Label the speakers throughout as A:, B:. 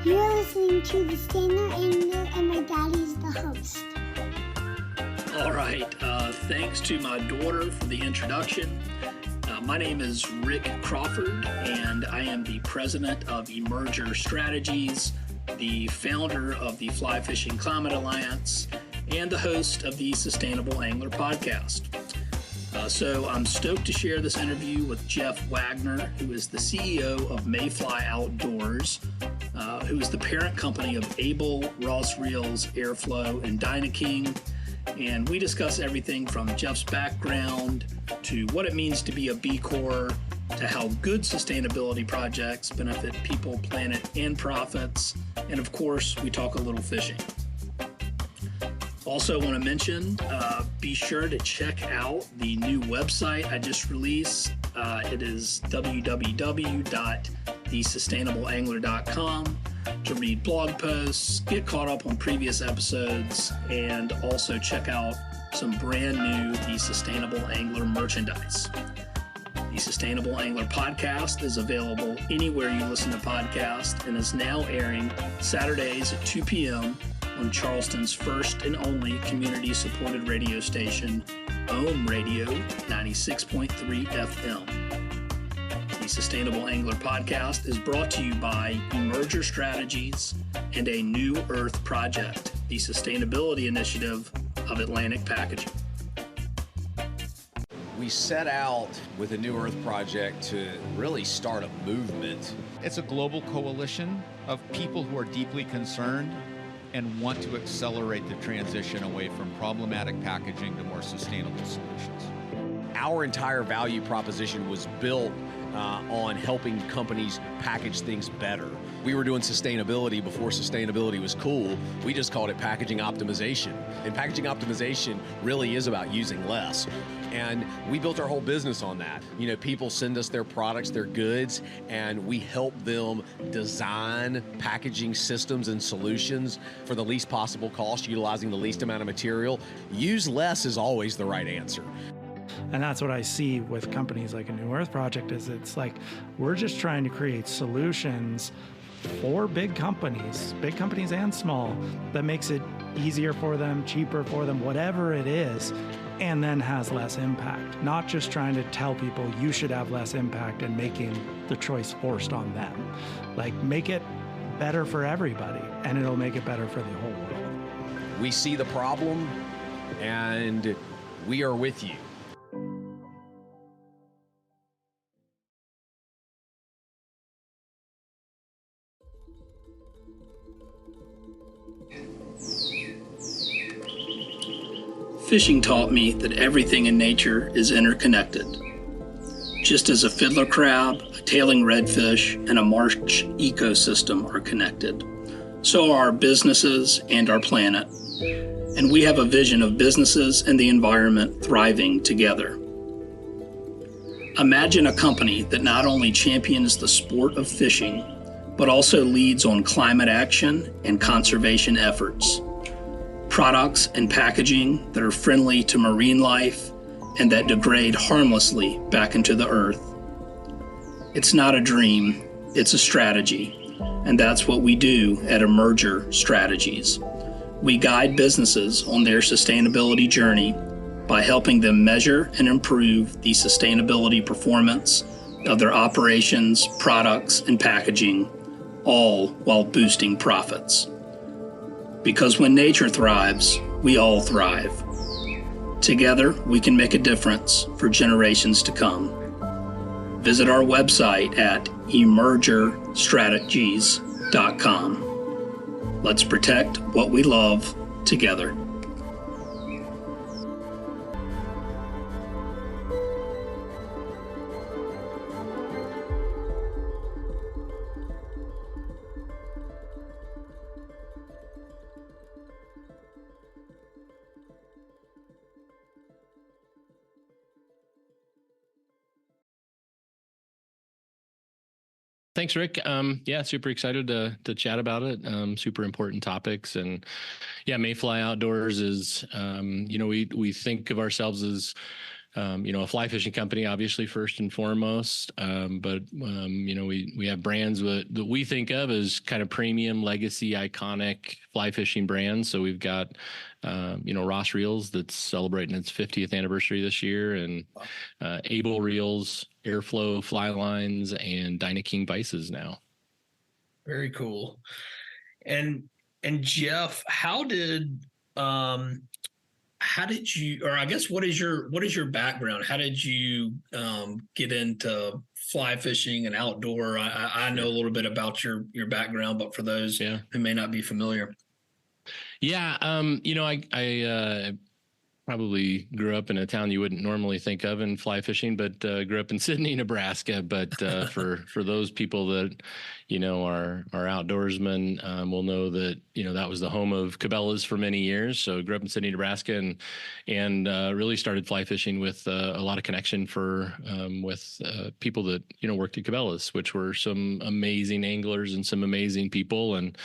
A: You're listening to The Stand Angler, and my daddy's the host.
B: All right. Thanks to my daughter for the introduction. My name is Rick Crawford, and I am the president of Emerger Strategies, the founder of the Fly Fishing Climate Alliance, and the host of the Sustainable Angler podcast. So I'm stoked to share this interview with Jeff Wagner, who is the CEO of Mayfly Outdoors, who is the parent company of Abel, Ross Reels, Airflo, and Dyna-King. And we discuss everything from Jeff's background to what it means to be a B-Corp, to how good sustainability projects benefit people, planet, and profits. And of course, we talk a little fishing. Also want to mention, be sure to check out the new website I just released. It is www.thesustainableangler.com to read blog posts, get caught up on previous episodes, and also check out some brand new The Sustainable Angler merchandise. The Sustainable Angler podcast is available anywhere you listen to podcasts and is now airing Saturdays at 2 p.m. on Charleston's first and only community-supported radio station, Ohm Radio 96.3 FM. The Sustainable Angler podcast is brought to you by Emerger Strategies and a New Earth Project, the sustainability initiative of Atlantic Packaging.
C: We set out with a New Earth Project to really start a movement.
D: It's a global coalition of people who are deeply concerned and want to accelerate the transition away from problematic packaging to more sustainable solutions.
C: Our entire value proposition was built on helping companies package things better. We were doing sustainability before sustainability was cool. We just called it packaging optimization. And packaging optimization really is about using less. And we built our whole business on that. You know, people send us their products, their goods, and we help them design packaging systems and solutions for the least possible cost, utilizing the least amount of material. Use less is always the right answer.
E: And that's what I see with companies like a New Earth Project is it's like, we're just trying to create solutions for big companies and small, that makes it easier for them, cheaper for them, whatever it is, and then has less impact. Not just trying to tell people you should have less impact and making the choice forced on them. Like, make it better for everybody, and it'll make it better for the whole world.
C: We see the problem, and we are with you.
B: Fishing taught me that everything in nature is interconnected. Just as a fiddler crab, a tailing redfish, and a marsh ecosystem are connected, so are our businesses and our planet. And we have a vision of businesses and the environment thriving together. Imagine a company that not only champions the sport of fishing, but also leads on climate action and conservation efforts. Products and packaging that are friendly to marine life and that degrade harmlessly back into the earth. It's not a dream, it's a strategy, and that's what we do at Emerger Strategies. We guide businesses on their sustainability journey by helping them measure and improve the sustainability performance of their operations, products, and packaging, all while boosting profits. Because when nature thrives, we all thrive. Together, we can make a difference for generations to come. Visit our website at emergerstrategies.com. Let's protect what we love together.
F: Thanks, Rick. Yeah, super excited to chat about it. Super important topics, and yeah, Mayfly Outdoors is, we think of ourselves as a fly fishing company, obviously first and foremost. But we have brands that we think of as kind of premium, legacy, iconic fly fishing brands. So we've got, Ross Reels that's celebrating its 50th anniversary this year, and Abel Reels, Airflo fly lines, and Dyna-King vices now.
B: Very cool. And Jeff, how did you, or I guess what is your background? How did you get into fly fishing and outdoor? I know a little bit about your background, but for those who may not be familiar.
F: Yeah. I probably grew up in a town you wouldn't normally think of in fly fishing, but grew up in Sydney, Nebraska. But for those people that, are outdoorsmen, will know that, that was the home of Cabela's for many years. So grew up in Sydney, Nebraska, and really started fly fishing with a lot of connection with people that, worked at Cabela's, which were some amazing anglers and some amazing people. And,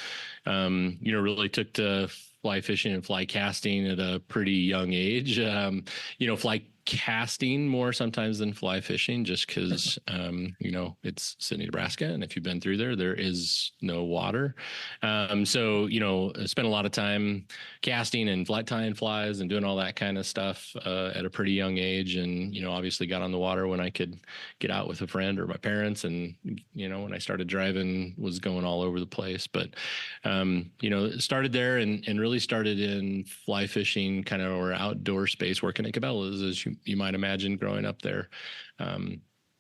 F: really took to fly fishing and fly casting at a pretty young age. Fly casting more sometimes than fly fishing, just because, it's Sydney, Nebraska. And if you've been through there is no water. So, spent a lot of time casting and flight tying flies and doing all that kind of stuff at a pretty young age. And, obviously got on the water when I could get out with a friend or my parents. And, when I started driving, was going all over the place. But, started there and really started in fly fishing kind of or outdoor space, working at Cabela's, as you might imagine, growing up there.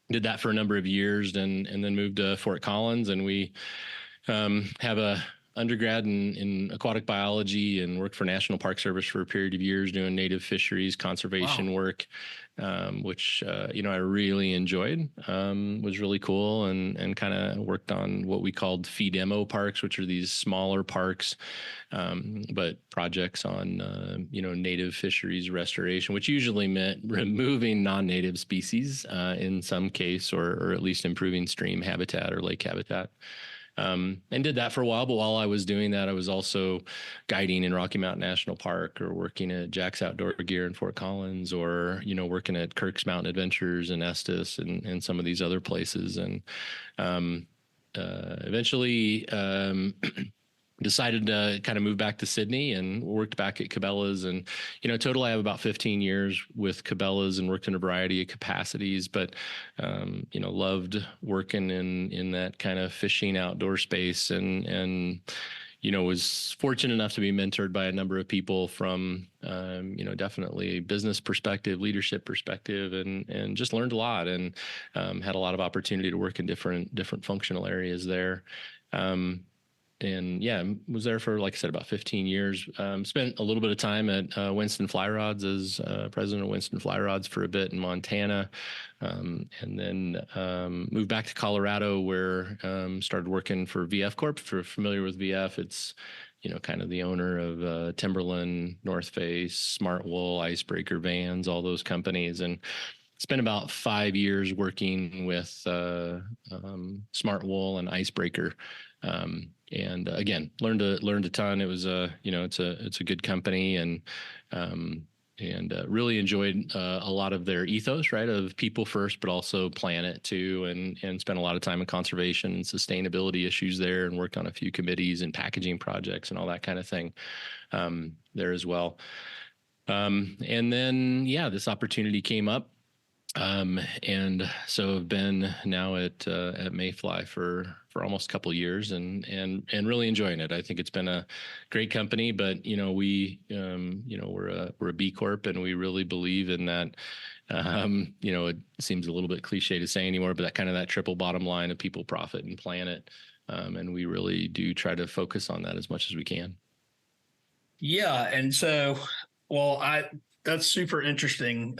F: Did that for a number of years and then moved to Fort Collins, and we have a undergrad in aquatic biology and worked for National Park Service for a period of years doing native fisheries conservation work, which, I really enjoyed, was really cool, and kind of worked on what we called fee demo parks, which are these smaller parks, but projects on, native fisheries restoration, which usually meant removing non-native species in some case, or at least improving stream habitat or lake habitat. And did that for a while. But while I was doing that, I was also guiding in Rocky Mountain National Park, or working at Jack's Outdoor Gear in Fort Collins, or, working at Kirk's Mountain Adventures in Estes and some of these other places. And eventually decided to kind of move back to Sydney and worked back at Cabela's. And, total I have about 15 years with Cabela's and worked in a variety of capacities, but, loved working in that kind of fishing outdoor space, and was fortunate enough to be mentored by a number of people from, definitely business perspective, leadership perspective, and just learned a lot, and had a lot of opportunity to work in different functional areas there. And was there for, like I said, about 15 years. Spent a little bit of time at Winston Fly Rods as president of Winston Fly Rods for a bit in Montana, and then moved back to Colorado, where started working for VF Corp. If you're familiar with VF, it's kind of the owner of Timberland, North Face, Smart Wool, Icebreaker, Vans, all those companies, and spent about 5 years working with Smart Wool and Icebreaker. And again, learned a ton. It was it's a good company, and really enjoyed a lot of their ethos, right, of people first, but also planet too, and spent a lot of time in conservation and sustainability issues there, and worked on a few committees and packaging projects and all that kind of thing there as well. And then this opportunity came up. And so I've been now at Mayfly for almost a couple of years, and really enjoying it. I think it's been a great company, but we're a B-Corp, and we really believe in that. It seems a little bit cliche to say anymore, but that triple bottom line of people, profit, and planet. And we really do try to focus on that as much as we can. Yeah.
B: And so, that's super interesting.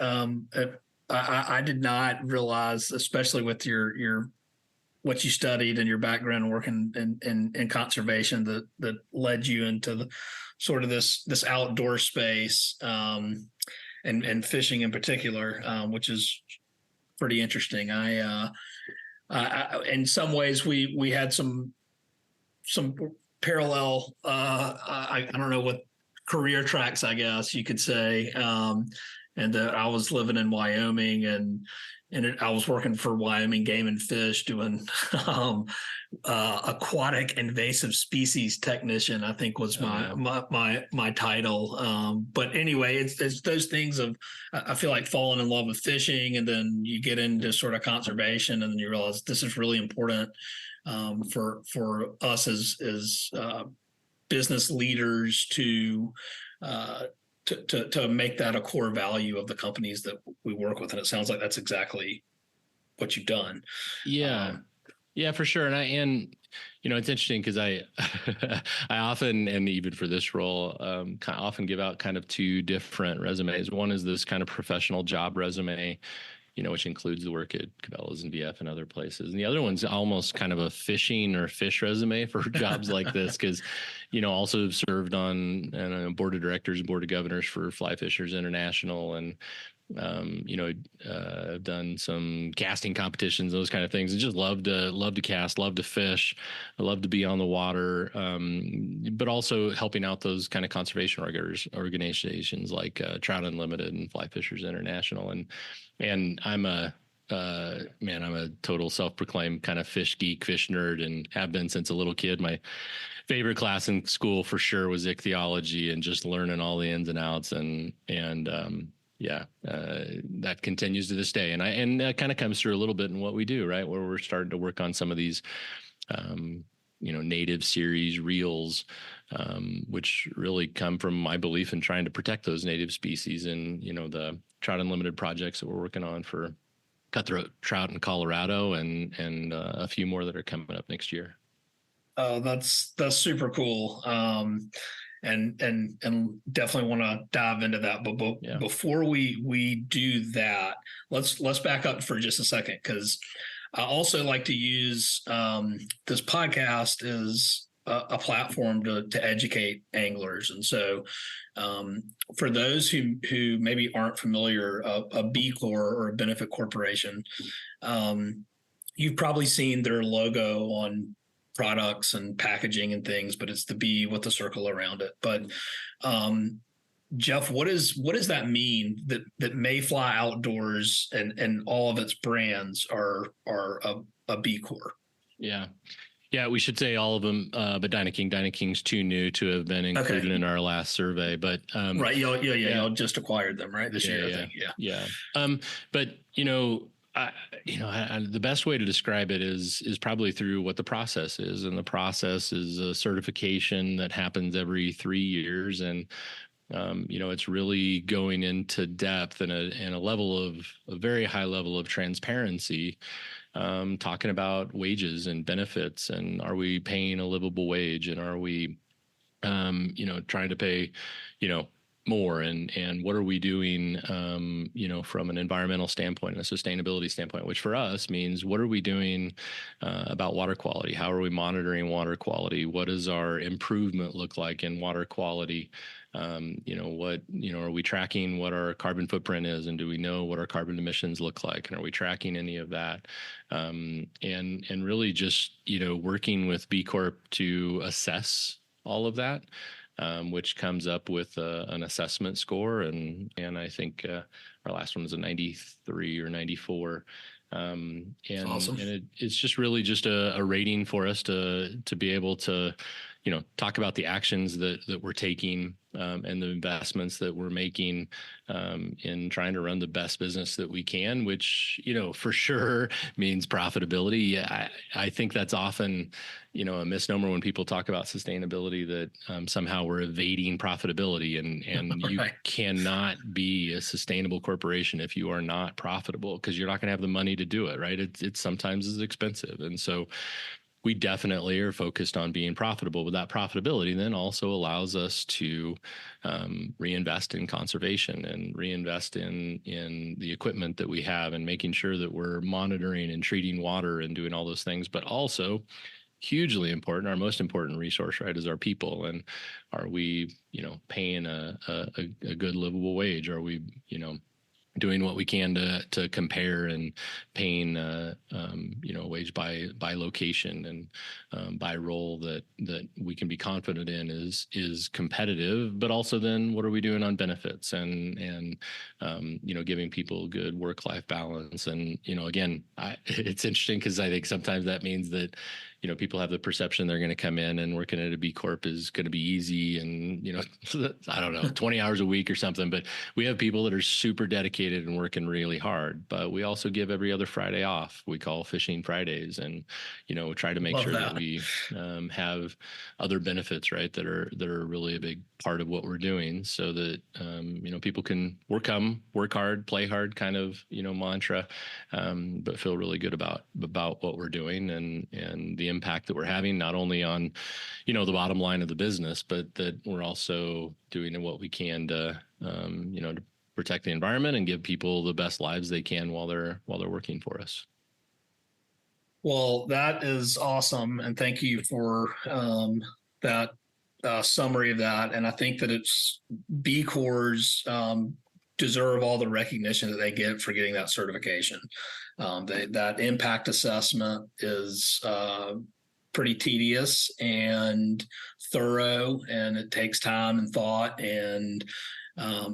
B: I did not realize, especially with your what you studied and your background working in conservation, that led you into the sort of this outdoor space, and fishing in particular, which is pretty interesting. I in some ways we had some parallel. I don't know what career tracks, I guess you could say. and that I was living in Wyoming, and I was working for Wyoming Game and Fish doing aquatic invasive species technician, I think was my title. But anyway, it's those things of, I feel like, falling in love with fishing, and then you get into sort of conservation, and then you realize this is really important for us as business leaders to make that a core value of the companies that we work with. And it sounds like that's exactly what you've done.
F: Yeah. Yeah, for sure. And it's interesting because I often, and even for this role, often give out kind of two different resumes. One is this kind of professional job resume, which includes the work at Cabela's and VF and other places. And the other one's almost kind of a fishing or fish resume for jobs like this, because, also served on board of directors and board of governors for Fly Fishers International, and I've done some casting competitions, those kind of things, and just love to cast, love to fish. I love to be on the water, but also helping out those kind of conservation organizations like Trout Unlimited and Fly Fishers International. And I'm a total self-proclaimed kind of fish geek, fish nerd, and have been since a little kid. My favorite class in school for sure was ichthyology, and just learning all the ins and outs, and that continues to this day. And that kind of comes through a little bit in what we do, right? Where we're starting to work on some of these, native series reels, which really come from my belief in trying to protect those native species, and, the Trout Unlimited projects that we're working on for cutthroat trout in Colorado, and a few more that are coming up next year.
B: Oh, that's super cool. And definitely want to dive into that. But before we do that, let's back up for just a second, because I also like to use this podcast as a platform to educate anglers. And so for those who maybe aren't familiar, a B-Corp or a benefit corporation, you've probably seen their logo on products and packaging and things, but it's the B with the circle around it. But Jeff, what does that mean that Mayfly Outdoors and all of its brands are a B Corp?
F: Yeah, we should say all of them, but Dyna-King's too new to have been included in our last survey. But
B: right, y'all just acquired them, right, this year, I think.
F: Yeah. But the best way to describe it is probably through what the process is, and the process is a certification that happens every 3 years, and it's really going into depth and a very high level of transparency, talking about wages and benefits, and are we paying a livable wage, and are we, trying to pay, more, and what are we doing, from an environmental standpoint and a sustainability standpoint, which for us means, what are we doing about water quality? How are we monitoring water quality? What does our improvement look like in water quality? Are we tracking what our carbon footprint is, and do we know what our carbon emissions look like? And are we tracking any of that? And really just, working with B Corp to assess all of that, which comes up with an assessment score. And I think our last one was a 93 or 94. And
B: awesome.
F: And it's just really just a rating for us to be able to, talk about the actions that we're taking, and the investments that we're making in trying to run the best business that we can, which, for sure means profitability. I think that's often, a misnomer when people talk about sustainability, that somehow we're evading profitability, and you cannot be a sustainable corporation if you are not profitable, because you're not going to have the money to do it, right? It's sometimes is expensive. And so we definitely are focused on being profitable, but that profitability then also allows us to reinvest in conservation and reinvest in the equipment that we have, and making sure that we're monitoring and treating water and doing all those things. But also, hugely important, our most important resource, right, is our people. And are we, paying a good livable wage? Are we, doing what we can to compare and paying wage by location and by role that we can be confident in is competitive, but also then what are we doing on benefits and giving people good work-life balance. And again, it's interesting because I think sometimes that means that people have the perception they're going to come in and working at a B Corp is going to be easy and, I don't know, 20 hours a week or something. But we have people that are super dedicated and working really hard. But we also give every other Friday off. We call Fishing Fridays, and, try to make sure that we have other benefits, right, that are really a big part of what we're doing, so that, people can work hard, play hard kind of, mantra, but feel really good about what we're doing and the impact that we're having, not only on, the bottom line of the business, but that we're also doing what we can to protect the environment and give people the best lives they can while they're working for us.
B: Well, that is awesome. And thank you for that summary of that. And I think that it's B Corps deserve all the recognition that they get for getting that certification. That impact assessment is pretty tedious and thorough, and it takes time and thought. And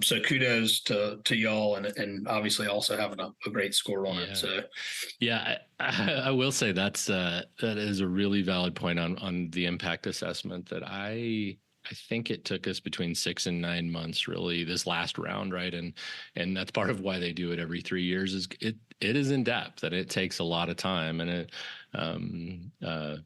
B: so kudos to y'all, and obviously also having a great score on it. So,
F: yeah, I will say that is a really valid point on the impact assessment. That I think it took us between 6 and 9 months, really, this last round, right? And that's part of why they do it every 3 years. Is it is in depth and it takes a lot of time, and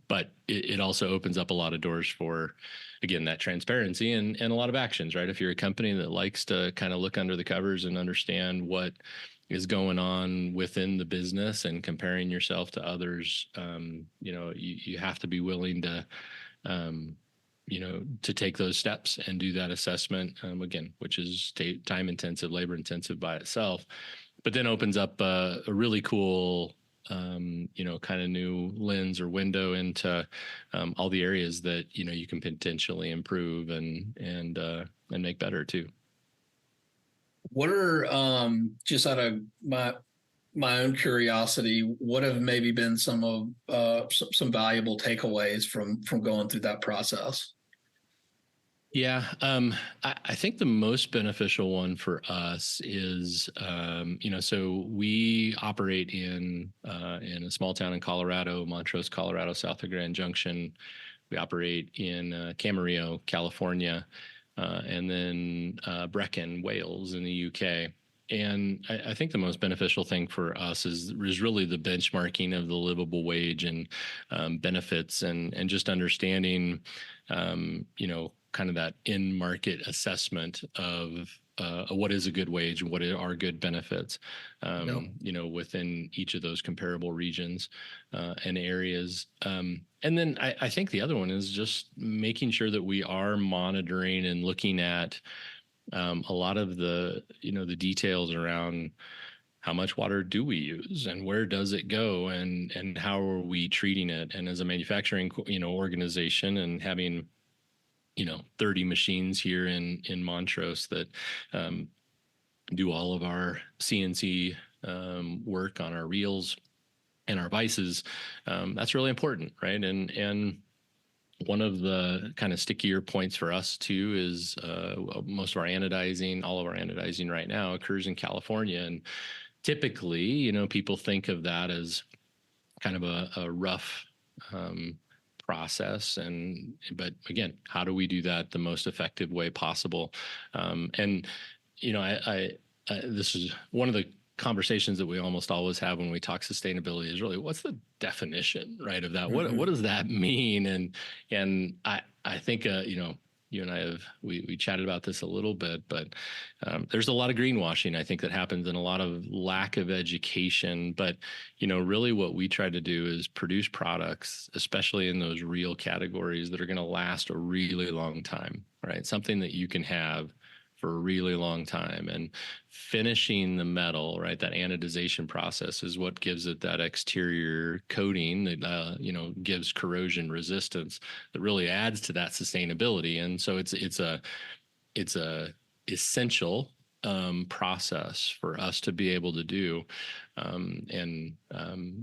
F: but it also opens up a lot of doors for, again, that transparency and a lot of actions, right? If you're a company that likes to kind of look under the covers and understand what is going on within the business and comparing yourself to others, you have to be willing to, to take those steps and do that assessment, again, which is time intensive, labor intensive by itself, but then opens up a really cool, kind of new lens or window into all the areas that, you can potentially improve and make better too.
B: What are, just out of my own curiosity, what have maybe been some of some valuable takeaways from going through that process?
F: Yeah, I think the most beneficial one for us is, so we operate in a small town in Colorado, Montrose, Colorado, south of Grand Junction. We operate in Camarillo, California, and then Brecon, Wales, in the UK. And I think the most beneficial thing for us is really the benchmarking of the livable wage and benefits and just understanding, kind of that in-market assessment of what is a good wage and what are good benefits, within each of those comparable regions and areas. And then I think the other one is just making sure that we are monitoring and looking at a lot of the details around how much water do we use and where does it go and how are we treating it. And as a manufacturing, organization and having 30 machines here in Montrose that do all of our CNC work on our reels and our vices, that's really important, right? And one of the kind of stickier points for us too is most of our anodizing, all of our anodizing right now occurs in California, and typically, people think of that as kind of a rough process, but again, how do we do that the most effective way possible? And this is one of the conversations that we almost always have when we talk sustainability is really, what's the definition, right, of that?
B: Mm-hmm.
F: What does that mean? And I think you and I we chatted about this a little bit, but there's a lot of greenwashing, I think, that happens, and a lot of lack of education. But really what we try to do is produce products, especially in those real categories, that are going to last a really long time, right? Something that you can have for a really long time, and finishing the metal, right? That anodization process is what gives it that exterior coating that, gives corrosion resistance, that really adds to that sustainability. And so it's a essential process for us to be able to do.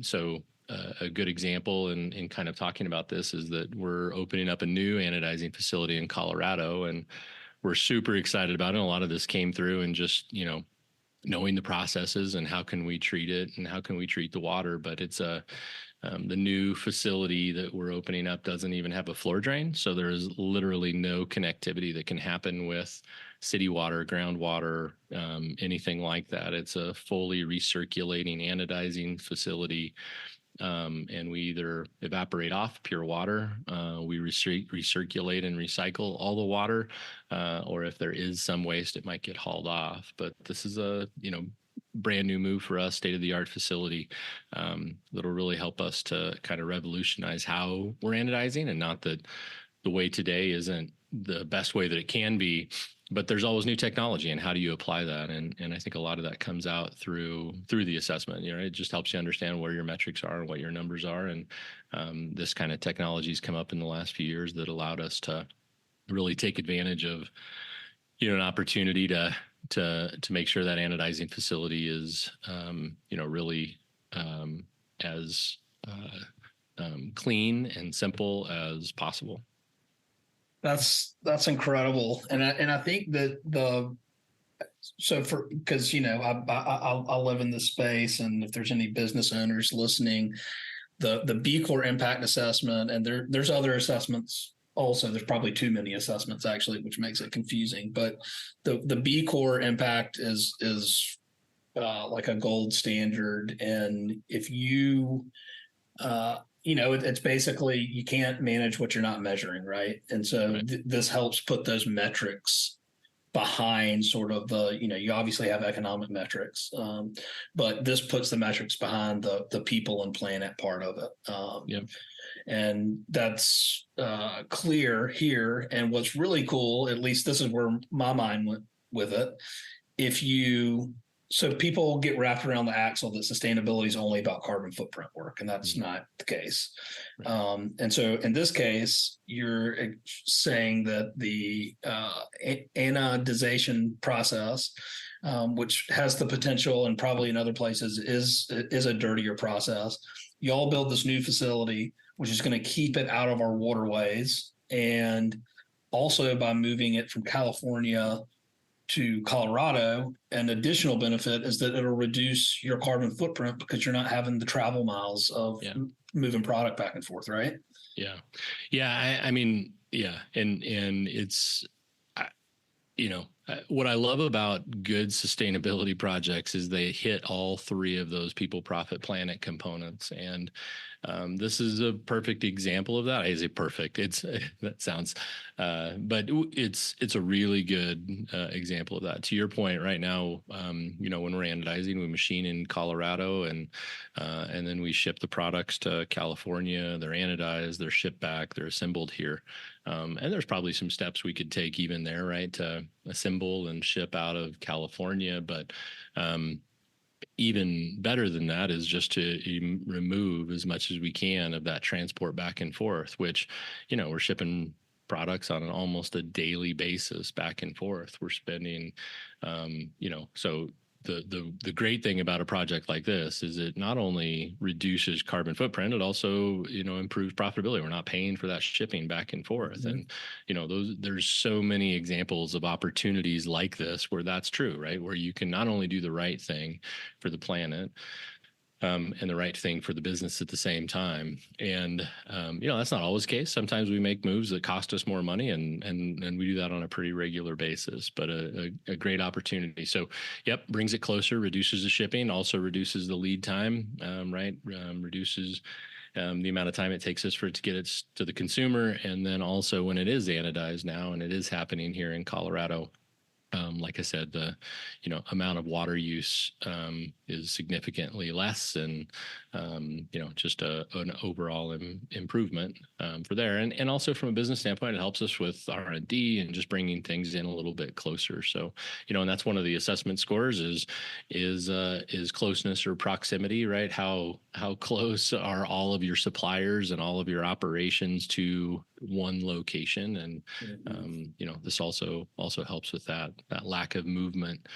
F: So a good example in kind of talking about this is that we're opening up a new anodizing facility in Colorado, and we're super excited about it. A lot of this came through and just, knowing the processes and how can we treat it and how can we treat the water. But it's the new facility that we're opening up doesn't even have a floor drain. So there's literally no connectivity that can happen with city water, groundwater, anything like that. It's a fully recirculating anodizing facility. And we either evaporate off pure water, we recirculate and recycle all the water, or if there is some waste, it might get hauled off. But this is a, brand new move for us, state-of-the-art facility, that'll really help us to kind of revolutionize how we're anodizing, and not that the way today isn't the best way that it can be, but there's always new technology, and how do you apply that? And I think a lot of that comes out through the assessment. It just helps you understand where your metrics are and what your numbers are. And this kind of technology's come up in the last few years that allowed us to really take advantage of, an opportunity to make sure that anodizing facility is, really as clean and simple as possible.
B: That's incredible, and I think that because I live in this space, and if there's any business owners listening, the B-Corp impact assessment, and there's other assessments also. There's probably too many assessments actually, which makes it confusing. But the B-Corp impact is like a gold standard, and if you it's basically you can't manage what you're not measuring, right? And so
F: Right.
B: This helps put those metrics behind sort of you obviously have economic metrics, but this puts the metrics behind the people and planet part of it.
F: Yep.
B: And that's clear here. And what's really cool, at least this is where my mind went with it, so people get wrapped around the axle that sustainability is only about carbon footprint work, and that's not the case. Right. And so in this case, you're saying that the anodization process, which has the potential, and probably in other places is a dirtier process. Y'all build this new facility, which is going to keep it out of our waterways, and also by moving it from California to Colorado, an additional benefit is that it'll reduce your carbon footprint because you're not having the travel miles of moving product back and forth, right?
F: Yeah. I mean, and it's, what I love about good sustainability projects is they hit all three of those people, profit, planet components. And this is a perfect example of that. I say perfect. That sounds, but it's a really good example of that. To your point, right now, when we're anodizing, we machine in Colorado, and then we ship the products to California. They're anodized, they're shipped back, they're assembled here. And there's probably some steps we could take even there, right, to assemble and ship out of California. But even better than that is just to remove as much as we can of that transport back and forth, which, we're shipping products on almost a daily basis back and forth. We're spending, so the great thing about a project like this is it not only reduces carbon footprint, it also, improves profitability. We're not paying for that shipping back and forth. Mm-hmm. And, there's so many examples of opportunities like this where that's true, right? Where you can not only do the right thing for the planet, and the right thing for the business at the same time. And, that's not always the case. Sometimes we make moves that cost us more money, and we do that on a pretty regular basis, but a great opportunity. So, brings it closer, reduces the shipping, also reduces the lead time, right? Reduces the amount of time it takes us for it to get it to the consumer. And then also when it is anodized now, and it is happening here in Colorado, like I said, the amount of water use is significantly less, and just an overall improvement for there, and also from a business standpoint, it helps us with R&D and just bringing things in a little bit closer. So and that's one of the assessment scores is closeness or proximity, right? How close are all of your suppliers and all of your operations to one location. And, this also helps with that lack of movement,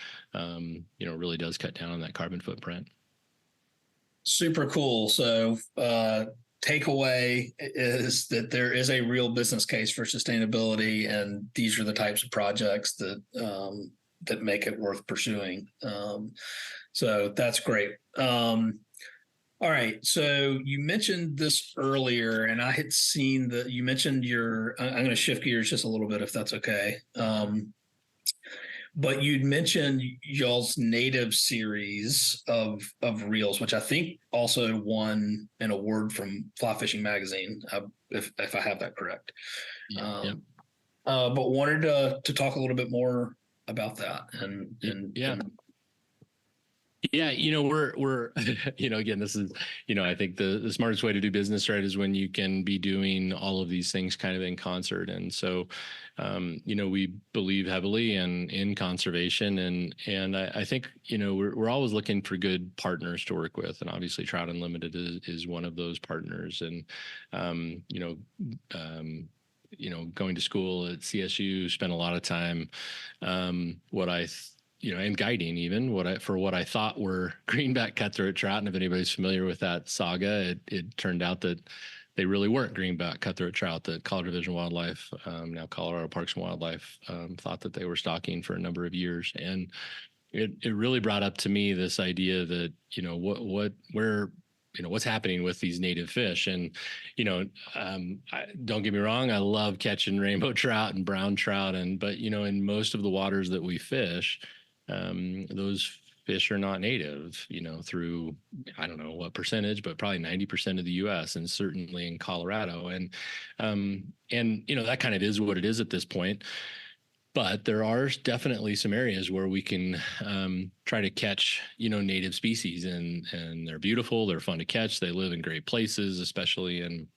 F: really does cut down on that carbon footprint.
B: Super cool. So, takeaway is that there is a real business case for sustainability, and these are the types of projects that make it worth pursuing. So that's great. All right. So you mentioned this earlier, and I had seen that you mentioned I'm going to shift gears just a little bit, if that's okay. But you'd mentioned y'all's native series of reels, which I think also won an award from Fly Fishing Magazine, if I have that correct.
F: Yeah.
B: But wanted to talk a little bit more about that.
F: Yeah, we're again, this is, I think the smartest way to do business, right, is when you can be doing all of these things kind of in concert. And so, we believe heavily in conservation, and I think, we're always looking for good partners to work with. And obviously Trout Unlimited is one of those partners. And, going to school at CSU, spent a lot of time, and guiding even what I thought were greenback cutthroat trout. And if anybody's familiar with that saga, it turned out that they really weren't greenback cutthroat trout. That Colorado Division of Wildlife, now Colorado Parks and Wildlife, thought that they were stocking for a number of years. And it really brought up to me this idea that, what's happening with these native fish. And, don't get me wrong, I love catching rainbow trout and brown trout. But in most of the waters that we fish, those fish are not native, through, I don't know what percentage, but probably 90% of the US, and certainly in Colorado. And that kind of is what it is at this point. But there are definitely some areas where we can try to catch, native species, and they're beautiful. They're fun to catch. They live in great places, especially in,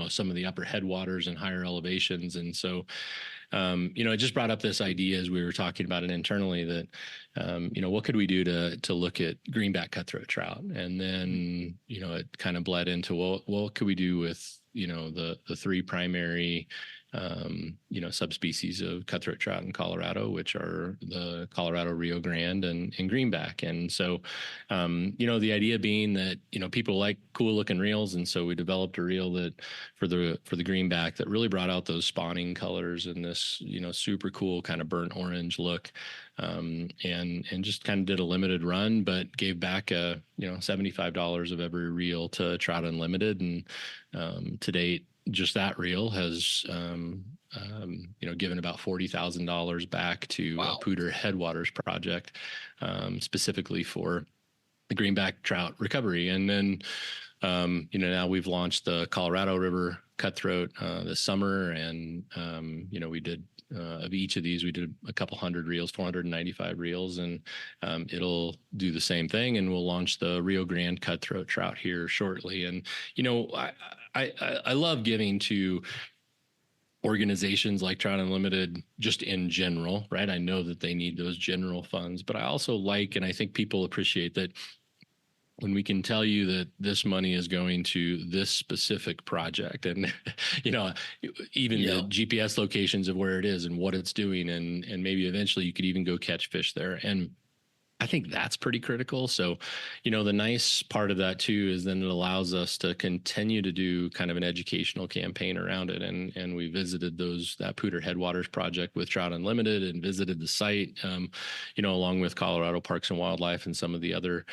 F: some of the upper headwaters and higher elevations. And so, it just brought up this idea as we were talking about it internally that, what could we do to look at greenback cutthroat trout? And then, it kind of bled into, what could we do with, the three primary subspecies of cutthroat trout in Colorado, which are the Colorado Rio Grande and greenback. And so, the idea being that, people like cool looking reels. And so we developed a reel that for the greenback that really brought out those spawning colors and this, super cool kind of burnt orange look. And just kind of did a limited run, but gave back $75 of every reel to Trout Unlimited. And to date, just that reel has, given about $40,000 back to a Poudre Headwaters project, specifically for the greenback trout recovery. And then, now we've launched the Colorado River cutthroat this summer, and we did of each of these, we did a couple hundred reels, 495 reels, and it'll do the same thing. And we'll launch the Rio Grande cutthroat trout here shortly. And I love giving to organizations like Trout Unlimited just in general, right? I know that they need those general funds, but I also like, and I think people appreciate that when we can tell you that this money is going to this specific project, and even the GPS locations of where it is and what it's doing, and maybe eventually you could even go catch fish there. And I think that's pretty critical. So, the nice part of that too is then it allows us to continue to do kind of an educational campaign around it. And we visited that Poudre Headwaters project with Trout Unlimited, and visited the site, along with Colorado Parks and Wildlife and some of the other,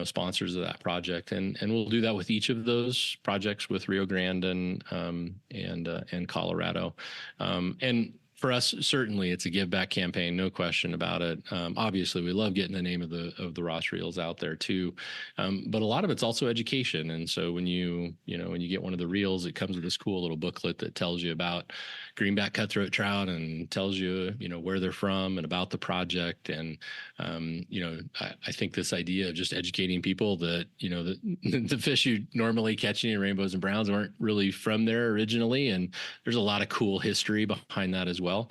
F: sponsors of that project. And we'll do that with each of those projects with Rio Grande and Colorado. And for us, certainly it's a give back campaign, no question about it. Obviously, we love getting the name of the Ross reels out there too, but a lot of it's also education. And so when you get one of the reels, it comes with this cool little booklet that tells you about greenback cutthroat trout and tells you where they're from and about the project. And I think this idea of just educating people that the fish you normally catch in rainbows and browns aren't really from there originally, and there's a lot of cool history behind that as well. well.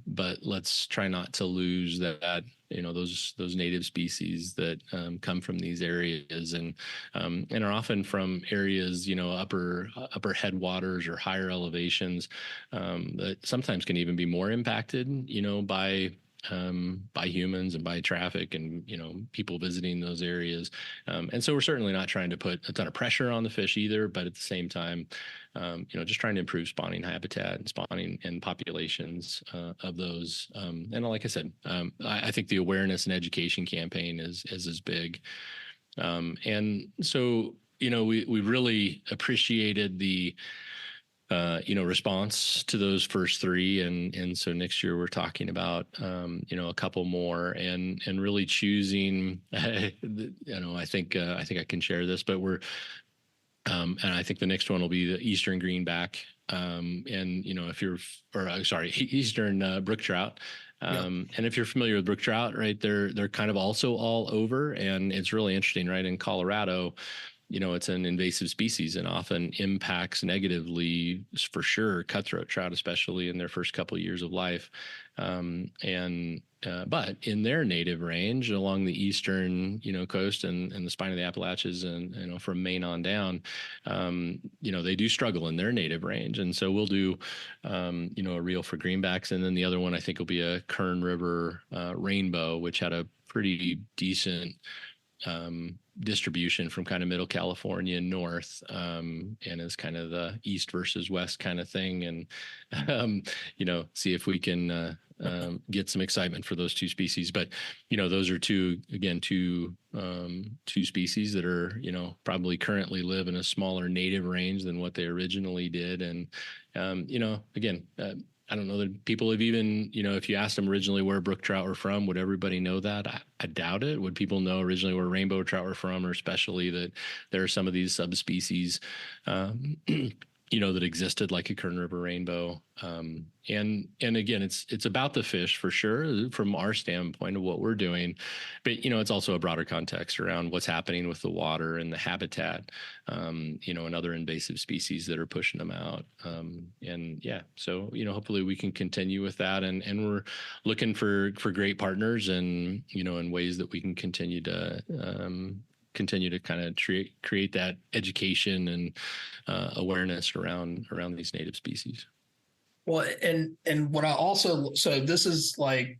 F: But let's try not to lose that, those native species that come from these areas and are often from areas, upper headwaters or higher elevations that sometimes can even be more impacted, by humans and by traffic and, people visiting those areas. And so we're certainly not trying to put a ton of pressure on the fish either, but at the same time, just trying to improve spawning habitat and spawning and populations of those. And like I said, I think the awareness and education campaign is big. And so, we really appreciated the response to those first three. And so next year we're talking about, a couple more and really choosing, I think I can share this, but we're, and I think the next one will be the Eastern greenback. Eastern brook trout. And if you're familiar with brook trout, right, they're kind of also all over, and it's really interesting, right? In Colorado, it's an invasive species and often impacts negatively, for sure, cutthroat trout, especially in their first couple of years of life. But in their native range along the eastern, coast and the spine of the Appalachians and, from Maine on down, they do struggle in their native range. And so we'll do, a reel for greenbacks. And then the other one I think will be a Kern River rainbow, which had a pretty decent distribution from kind of middle California north, and is kind of the east versus west kind of thing. And, see if we can get some excitement for those two species. But, those are two species that are, probably currently live in a smaller native range than what they originally did. And, again, I don't know that people have even, if you asked them originally where brook trout were from, would everybody know that? I doubt it. Would people know originally where rainbow trout were from, or especially that there are some of these subspecies, that existed, like a Kern River rainbow. And again, it's about the fish for sure from our standpoint of what we're doing, but it's also a broader context around what's happening with the water and the habitat, and other invasive species that are pushing them out. So hopefully we can continue with that, and we're looking for great partners and in ways that we can continue to kind of create that education and awareness around these native species.
B: Well, and what I also, so this is like,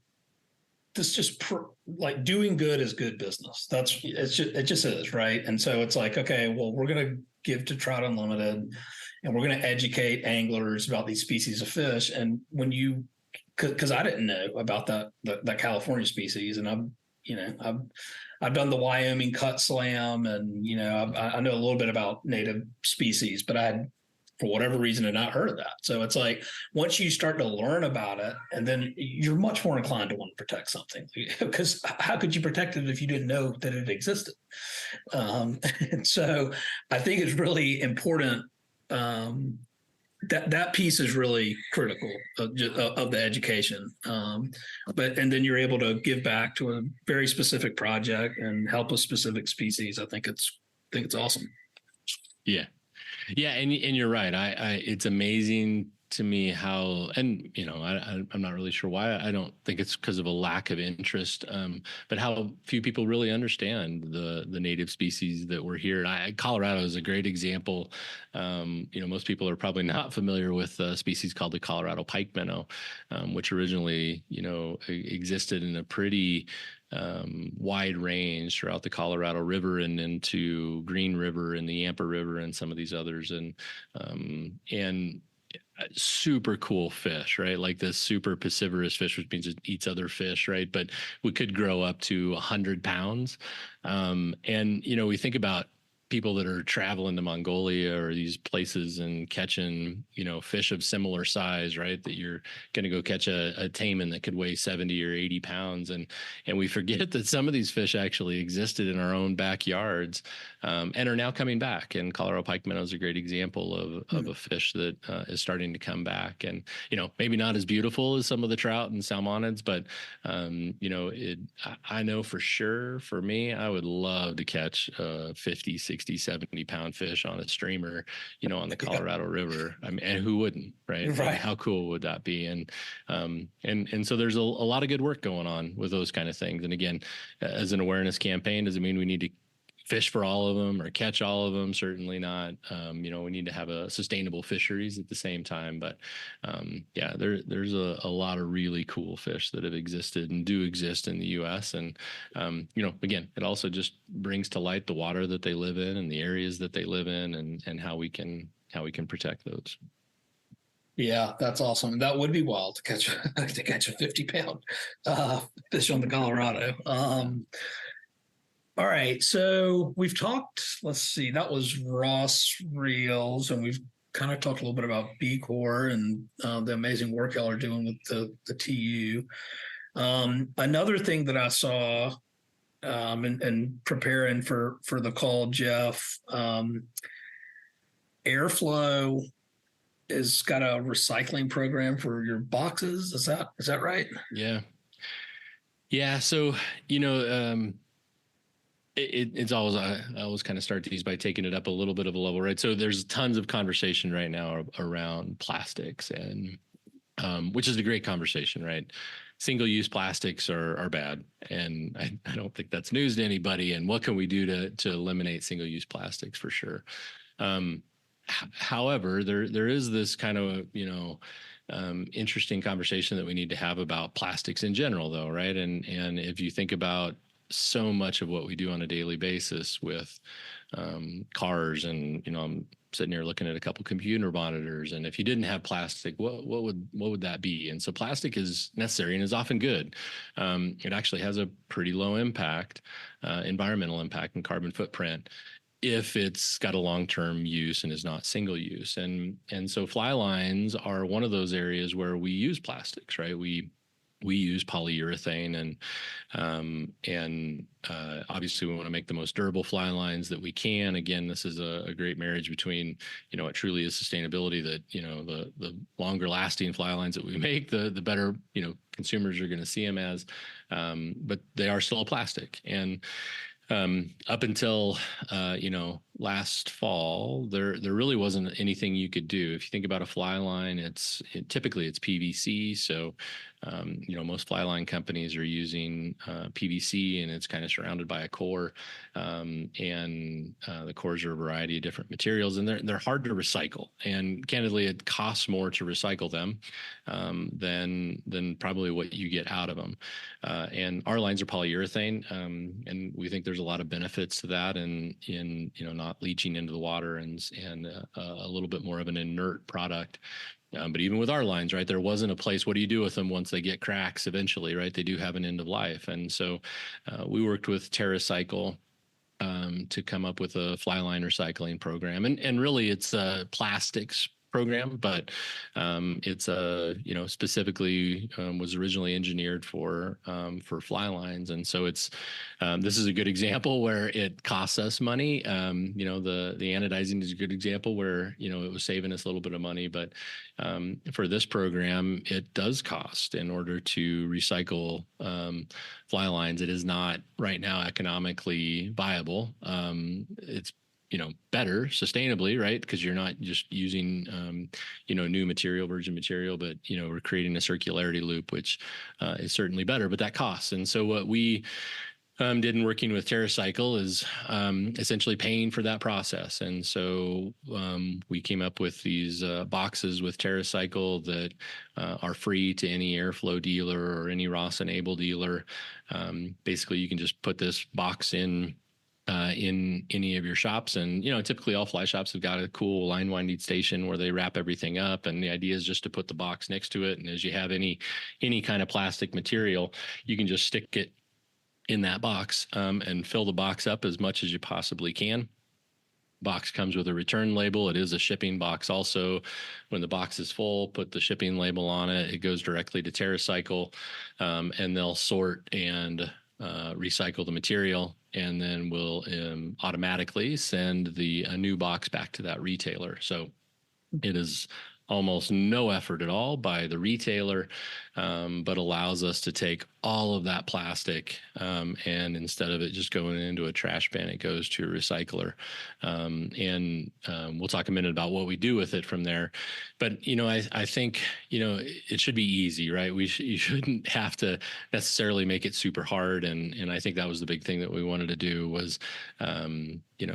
B: this just like doing good is good business. It just is, right? And so it's like, okay, well, we're going to give to Trout Unlimited, and we're going to educate anglers about these species of fish. And when because I didn't know about that California species, and I've done the Wyoming cut slam, and I know a little bit about native species, but I had, for whatever reason, had not heard of that. So it's like, once you start to learn about it, and then you're much more inclined to want to protect something, because how could you protect it if you didn't know that it existed? And so I think it's really important. That piece is really critical of the education. And then you're able to give back to a very specific project and help a specific species. I think it's awesome.
F: Yeah. Yeah. And you're right. It's amazing to me how, and I'm not really sure why. I don't think it's because of a lack of interest, but how few people really understand the native species that were here. And Colorado is a great example. Most people are probably not familiar with a species called the Colorado pike minnow, which originally, existed in a pretty wide range throughout the Colorado River and into Green River and the Yampa River and some of these others, and super cool fish, right? Like this super piscivorous fish, which means it eats other fish, right? But we could grow up to 100 pounds. And we think about people that are traveling to Mongolia or these places and catching, fish of similar size, right? That you're going to go catch a taimen that could weigh 70 or 80 pounds. And we forget that some of these fish actually existed in our own backyards, and are now coming back. And Colorado pike minnow is a great example of a fish that is starting to come back. And, maybe not as beautiful as some of the trout and salmonids, but, I know for sure, for me, I would love to catch a 50, 60 60, 70 pound fish on a streamer, on the Colorado River. I mean, and who wouldn't, right?
B: Right.
F: Like, how cool would that be? And so there's a lot of good work going on with those kind of things. And again, as an awareness campaign, does it mean we need to fish for all of them or catch all of them? Certainly not. We need to have a sustainable fisheries at the same time. But there's a lot of really cool fish that have existed and do exist in the U.S. And again, it also just brings to light the water that they live in and the areas that they live in, and how we can protect those.
B: Yeah, that's awesome. That would be wild to catch a 50-pound fish on the Colorado. All right, so we've talked. Let's see, that was Ross Reels, and we've kind of talked a little bit about B-Corp and the amazing work y'all are doing with the TU. Another thing that I saw and preparing for the call, Jeff, Airflo has got a recycling program for your boxes. Is that right?
F: Yeah. So it's always, I always kind of start these by taking it up a little bit of a level, right? So there's tons of conversation right now around plastics, and which is a great conversation, right? Single-use plastics are bad, and I don't think that's news to anybody. And what can we do to eliminate single-use plastics? For sure. However, there is this kind of interesting conversation that we need to have about plastics in general, though, right? And if you think about so much of what we do on a daily basis with cars, and I'm sitting here looking at a couple computer monitors, and if you didn't have plastic, what would that be? And so plastic is necessary and is often good. It actually has a pretty low impact, environmental impact and carbon footprint, if it's got a long-term use and is not single use. And so fly lines are one of those areas where we use plastics, right? We use polyurethane, and obviously we want to make the most durable fly lines that we can. Again, this is a great marriage between, it truly is sustainability, that, the longer lasting fly lines that we make, the better, consumers are going to see them as, but they are still plastic. And up until last fall, there really wasn't anything you could do. If you think about a fly line, typically it's PVC. So most fly line companies are using PVC, and it's kind of surrounded by a core, and the cores are a variety of different materials, and they're hard to recycle. And candidly, it costs more to recycle them than probably what you get out of them. And our lines are polyurethane, and we think there's a lot of benefits to that, and in not leaching into the water, and a little bit more of an inert product. But even with our lines, right, there wasn't a place. What do you do with them once they get cracks eventually, right? They do have an end of life. And so we worked with Terracycle to come up with a fly line recycling program. And really it's a plastics program, but it's specifically was originally engineered for fly lines. And so this is a good example where it costs us money. The anodizing is a good example where, it was saving us a little bit of money, but for this program, it does cost in order to recycle fly lines. It is not right now economically viable. It's better sustainably, right? Because you're not just using, new material, virgin material, but, we're creating a circularity loop, which is certainly better, but that costs. And so what we did in working with Terracycle is essentially paying for that process. And so we came up with these boxes with Terracycle that are free to any Airflo dealer or any Ross and Abel dealer. Basically, you can just put this box in any of your shops. And, typically all fly shops have got a cool line winding station where they wrap everything up. And the idea is just to put the box next to it. And as you have any kind of plastic material, you can just stick it in that box and fill the box up as much as you possibly can. Box comes with a return label. It is a shipping box also. When the box is full, put the shipping label on it. It goes directly to Terracycle, and they'll sort and recycle the material, and then we'll automatically send a new box back to that retailer. So it is almost no effort at all by the retailer. but allows us to take all of that plastic, and instead of it just going into a trash bin, it goes to a recycler. We'll talk a minute about what we do with it from there. But, I think, it should be easy, right? You shouldn't have to necessarily make it super hard. And I think that was the big thing that we wanted to do was,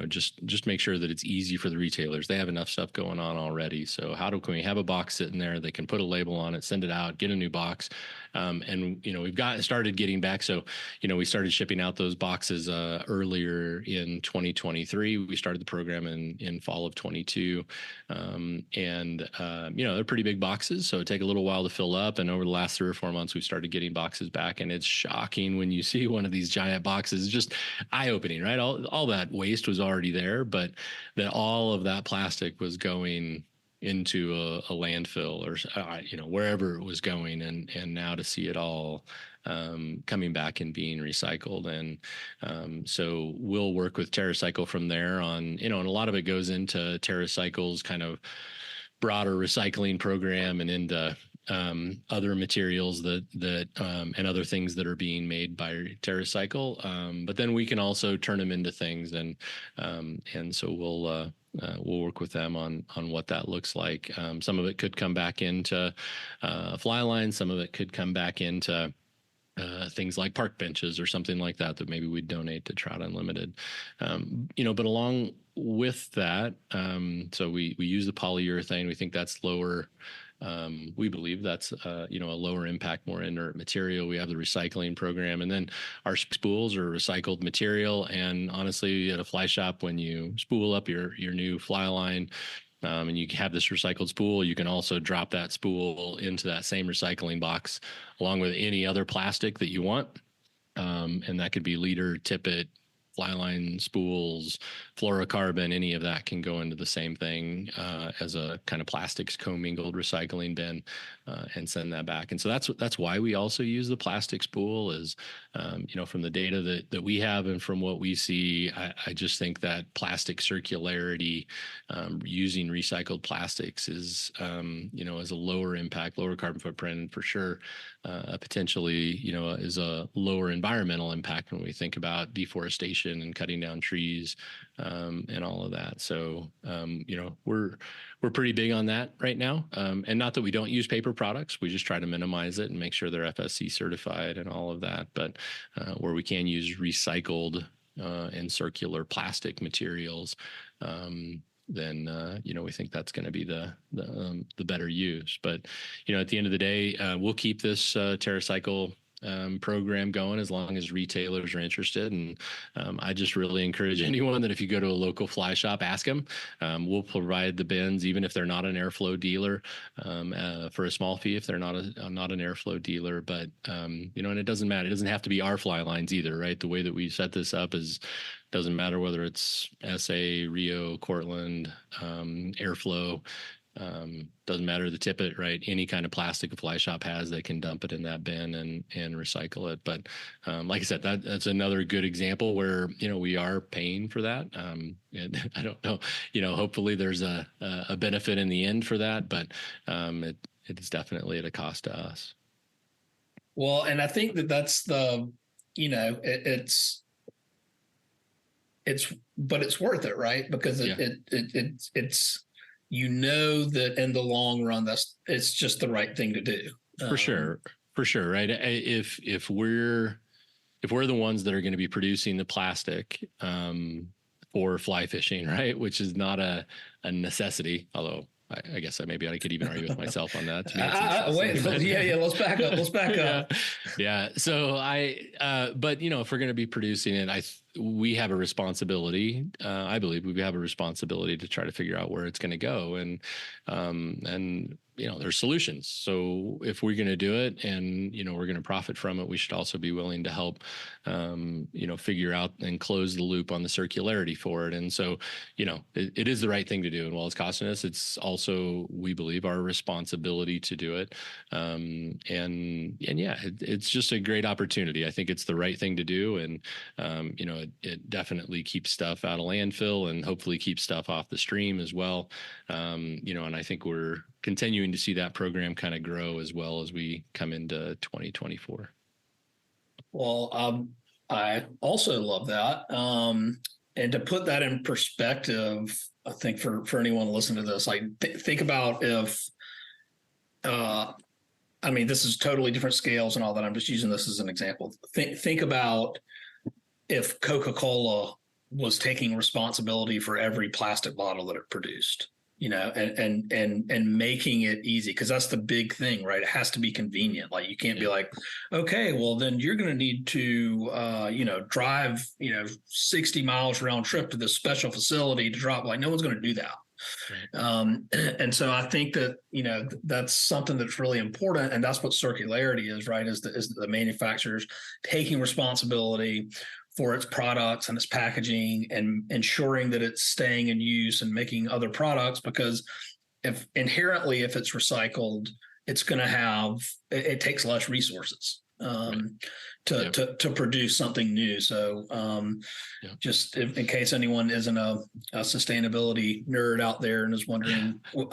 F: just make sure that it's easy for the retailers. They have enough stuff going on already. So can we have a box sitting there? They can put a label on it, send it out, get a new box. We've started getting back. So, we started shipping out those boxes earlier in 2023. We started the program in fall of 22. They're pretty big boxes, so it take a little while to fill up. And over the last 3 or 4 months, we started getting boxes back, and it's shocking when you see one of these giant boxes. It's just eye-opening, right? All that waste was already there, but that all of that plastic was going into a landfill or wherever it was going, and now to see it all coming back and being recycled. And so we'll work with Terracycle from there on, and a lot of it goes into Terracycle's kind of broader recycling program and into other materials that and other things that are being made by Terracycle. But then we can also turn them into things, and so we'll work with them on what that looks like. Some of it could come back into fly lines. Some of it could come back into things like park benches or something like that maybe we'd donate to Trout Unlimited. But along with that, so we use the polyurethane. We think that's lower. We believe that's a lower impact, more inert material. We have the recycling program, and then our spools are recycled material. And honestly, at a fly shop, when you spool up your new fly line, and you have this recycled spool, you can also drop that spool into that same recycling box along with any other plastic that you want. And that could be leader, tippet, fly line spools, fluorocarbon, any of that can go into the same thing as a kind of plastics commingled recycling bin, and send that back. And so that's why we also use the plastic spool is, from the data that we have and from what we see, I just think that plastic circularity, using recycled plastics is a lower impact, lower carbon footprint, for sure, potentially, is a lower environmental impact when we think about deforestation and cutting down trees, and all of that. So, we're pretty big on that right now. And not that we don't use paper products, we just try to minimize it and make sure they're FSC certified and all of that. But where we can use recycled and circular plastic materials, then we think that's going to be the better use. But at the end of the day, we'll keep this Terracycle program going as long as retailers are interested. And I just really encourage anyone that if you go to a local fly shop, ask them. We'll provide the bins, even if they're not an Airflo dealer, for a small fee if they're not an Airflo dealer. But and it doesn't matter. It doesn't have to be our fly lines either, right? The way that we set this up doesn't matter whether it's SA, Rio, Cortland, Airflo. Doesn't matter the tippet, right? Any kind of plastic a fly shop has, they can dump it in that bin and recycle it. But like I said, that's another good example where we are paying for that. And I don't know, hopefully there's a benefit in the end for that, but it is definitely at a cost to us.
B: Well, and I think that's the but it's worth it, right? Because it's that in the long run, it's just the right thing to do. For sure, right? If we're the ones that are going to be producing the plastic for fly fishing, right, which is not a necessity, although I guess maybe I could even argue with myself on that. Wait, let's back up. Let's back up. Yeah. So but if we're going to be producing it, we have a responsibility. I believe we have a responsibility to try to figure out where it's going to go, and there's solutions. So if we're going to do it and, we're going to profit from it, we should also be willing to help, figure out and close the loop on the circularity for it. And so, it is the right thing to do. And while it's costing us, it's also, we believe, our responsibility to do it. It's just a great opportunity. I think it's the right thing to do. And,
F: it definitely keeps stuff out of landfill and hopefully keeps stuff off the stream as well. And I think we're continuing to see that program kind of grow as well as we come into 2024.
B: Well, I also love that. And to put that in perspective, I think for anyone listening to this, like think about if, this is totally different scales and all that. I'm just using this as an example. Think about if Coca-Cola was taking responsibility for every plastic bottle that it produced, and making it easy, because that's the big thing, right? It has to be convenient. Like you can't be like, okay, well then you're going to need to, drive, 60 miles round trip to this special facility to drop. Like no one's going to do that. Right. And so I think that, that's something that's really important. And that's what circularity is, right? Is the manufacturers taking responsibility for its products and its packaging and ensuring that it's staying in use and making other products, because if it's recycled, it's going to have, it takes less resources to produce something new. So just in case anyone isn't a sustainability nerd out there and is wondering what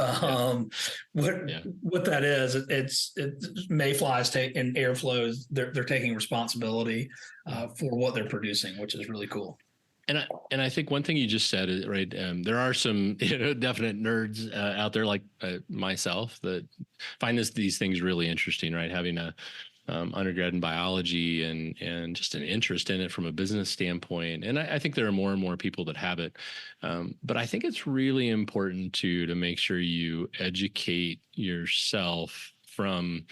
B: that is, it's Mayfly's and Airflo, they're taking responsibility for what they're producing, which is really cool.
F: And I think one thing you just said is right. There are some definite nerds out there like myself that find these things really interesting, right? Having a undergrad in biology and just an interest in it from a business standpoint. And I think there are more and more people that have it. But I think it's really important to make sure you educate yourself from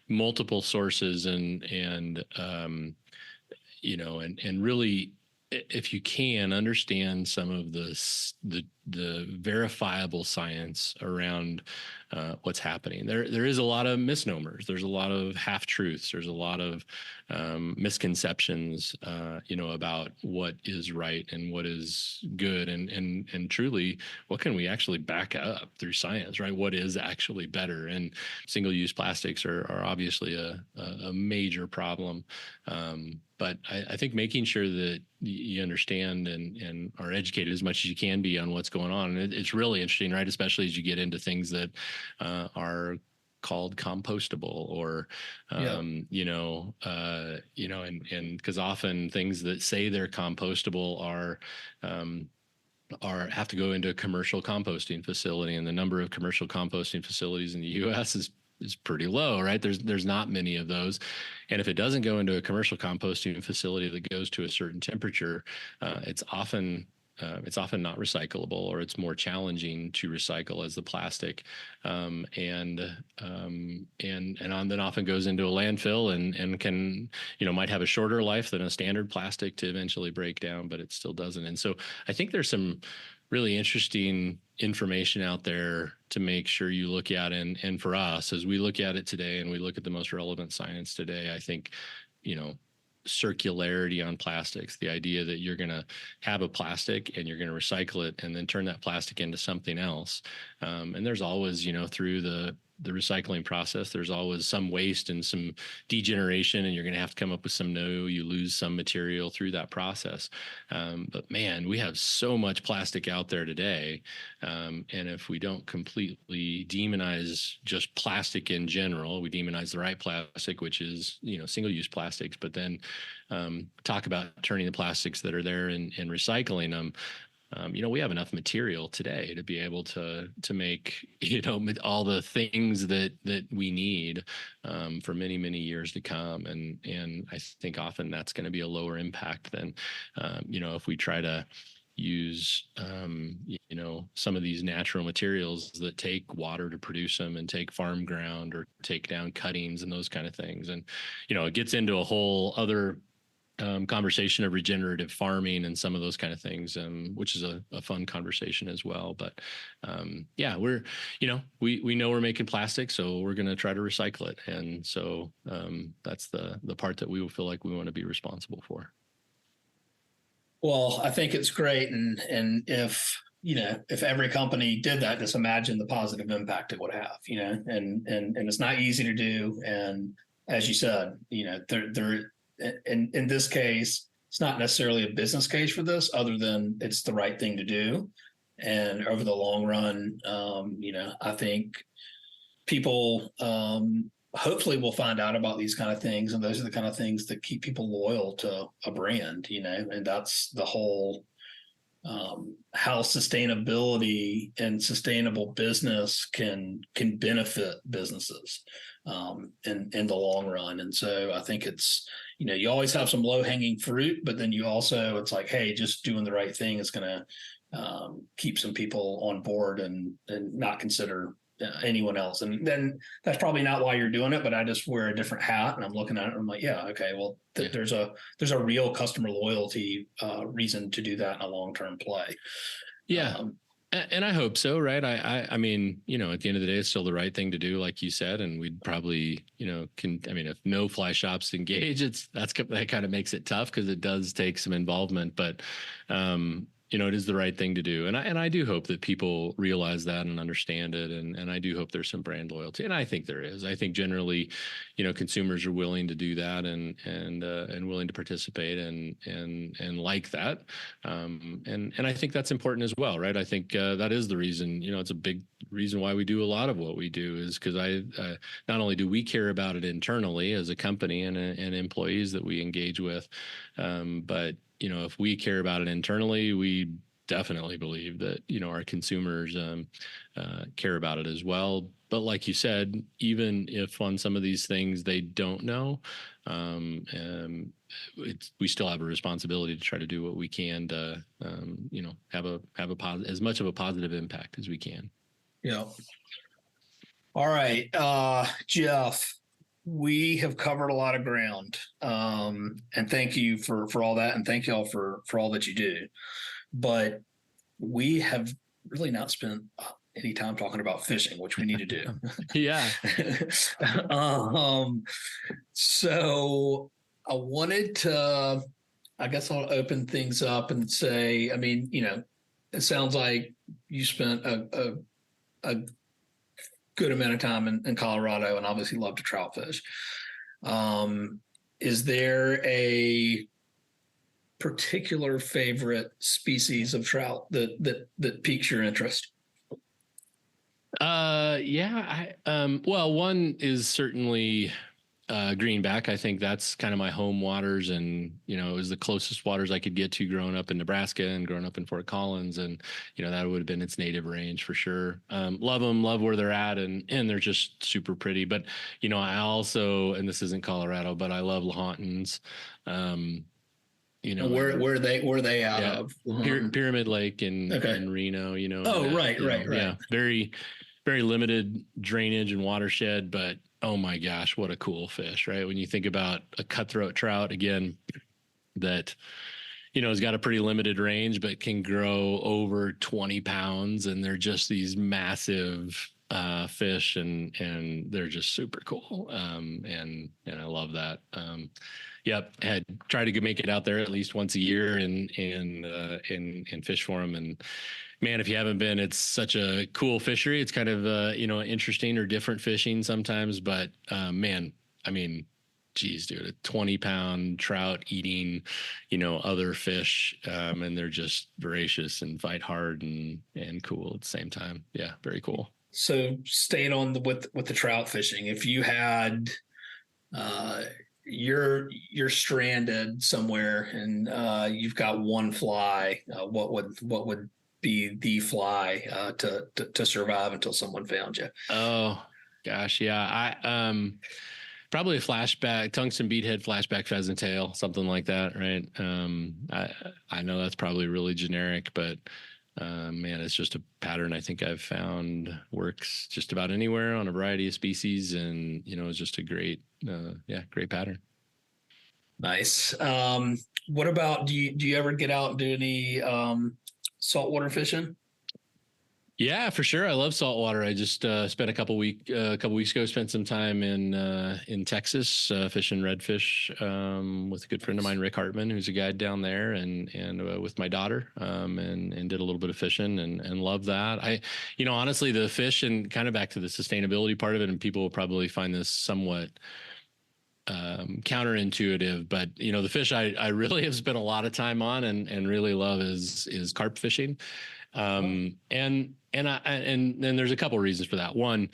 F: multiple sources and really, if you can, understand some of the verifiable science around what's happening. There is a lot of misnomers. There's a lot of half truths. There's a lot of misconceptions, about what is right and what is good, and truly, what can we actually back up through science, right? What is actually better? And single-use plastics are obviously a major problem. But I think making sure that you understand and are educated as much as you can be on what's going on. And it's really interesting, right? Especially as you get into things that are called compostable or, and because often things that say they're compostable have to go into a commercial composting facility, and the number of commercial composting facilities in the U.S. is pretty low, right? There's not many of those. And if it doesn't go into a commercial composting facility that goes to a certain temperature, it's often not recyclable, or it's more challenging to recycle as the plastic, and then often goes into a landfill and can, might have a shorter life than a standard plastic to eventually break down, but it still doesn't. And so I think there's some really interesting information out there to make sure you look at. And for us, as we look at it today and we look at the most relevant science today, I think, circularity on plastics, the idea that you're going to have a plastic and you're going to recycle it and then turn that plastic into something else. And there's always, through the recycling process, there's always some waste and some degeneration, and you're going to have to come up with some you lose some material through that process. But man, we have so much plastic out there today. And if we don't completely demonize just plastic in general, we demonize the right plastic, which is, single-use plastics, but then talk about turning the plastics that are there and recycling them. We have enough material today to be able to make, all the things that we need for many, many years to come. And I think often that's going to be a lower impact than, if we try to use, some of these natural materials that take water to produce them and take farm ground or take down cuttings and those kind of things. And, it gets into a whole other conversation of regenerative farming and some of those kind of things, which is a fun conversation as well. But we're, we know we're making plastic, so we're going to try to recycle it. And so that's the part that we will feel like we want to be responsible for.
B: Well, I think it's great. And if every company did that, just imagine the positive impact it would have, and it's not easy to do. And as you said, there in this case, it's not necessarily a business case for this, other than it's the right thing to do. And over the long run, I think people hopefully will find out about these kind of things, and those are the kind of things that keep people loyal to a brand, and that's the whole how sustainability and sustainable business can benefit businesses in the long run. And so I think it's, you always have some low hanging fruit, but then you also, it's like, hey, just doing the right thing is going to keep some people on board and not consider anyone else. And then that's probably not why you're doing it, but I just wear a different hat and I'm looking at it and I'm like, yeah, okay, well, there's a real customer loyalty reason to do that in a long-term play.
F: Yeah. And I hope so, right? I mean, at the end of the day, it's still the right thing to do, like you said, and we'd probably, if no fly shops engage, that kind of makes it tough because it does take some involvement, but it is the right thing to do. And I do hope that people realize that and understand it. And I do hope there's some brand loyalty. And I think there is. I think generally, consumers are willing to do that and willing to participate and like that. And I think that's important as well, right? I think that is the reason, it's a big reason why we do a lot of what we do, is because not only do we care about it internally as a company and employees that we engage with, but if we care about it internally, we definitely believe that, our consumers care about it as well. But like you said, even if on some of these things they don't know, we still have a responsibility to try to do what we can to, have as much of a positive impact as we can.
B: Yeah. All right, Jeff. We have covered a lot of ground, and thank you for all that, and thank y'all for all that you do. But we have really not spent any time talking about fishing, which we need to do.
F: Yeah.
B: So I wanted to, I guess I'll open things up and say, it sounds like you spent a good amount of time in Colorado and obviously love to trout fish. Is there a particular favorite species of trout that piques your interest?
F: Well, one is certainly greenback. I think that's kind of my home waters, and it was the closest waters I could get to growing up in Nebraska and growing up in Fort Collins, and that would have been its native range for sure. Love them, love where they're at, and they're just super pretty. But I also, and this isn't Colorado, but I love Lahontan's.
B: Where are they out of?
F: Pyramid Lake in Reno.
B: Right.
F: Yeah, very, very limited drainage and watershed, but oh my gosh, what a cool fish, right? When you think about a cutthroat trout, again, that, has got a pretty limited range, but can grow over 20 pounds. And they're just these massive fish, and they're just super cool. And I love that. Had tried to make it out there at least once a year and fish for them. And man, if you haven't been, it's such a cool fishery. It's kind of, interesting or different fishing sometimes, but, geez, dude, a 20-pound trout eating, other fish. And they're just voracious and fight hard and cool at the same time. Yeah. Very cool.
B: So staying on with the trout fishing, if you had, you're stranded somewhere and, you've got one fly, what would be the fly to survive until someone found you?
F: Oh gosh, yeah. I probably a flashback, tungsten beadhead flashback pheasant tail, something like that, right? I know that's probably really generic, but man, it's just a pattern I think I've found works just about anywhere on a variety of species, and it's just a great pattern.
B: Nice. What about, do you ever get out and do any saltwater fishing?
F: Yeah, for sure. I love saltwater. I just spent a couple weeks ago, spent some time in Texas fishing redfish with a good friend of mine, Rick Hartman, who's a guide down there, and with my daughter, and did a little bit of fishing and love that. Honestly, the fish, and kind of back to the sustainability part of it, and people will probably find this somewhat counterintuitive, but the fish I really have spent a lot of time on and really love is carp fishing. And there's a couple of reasons for that. One,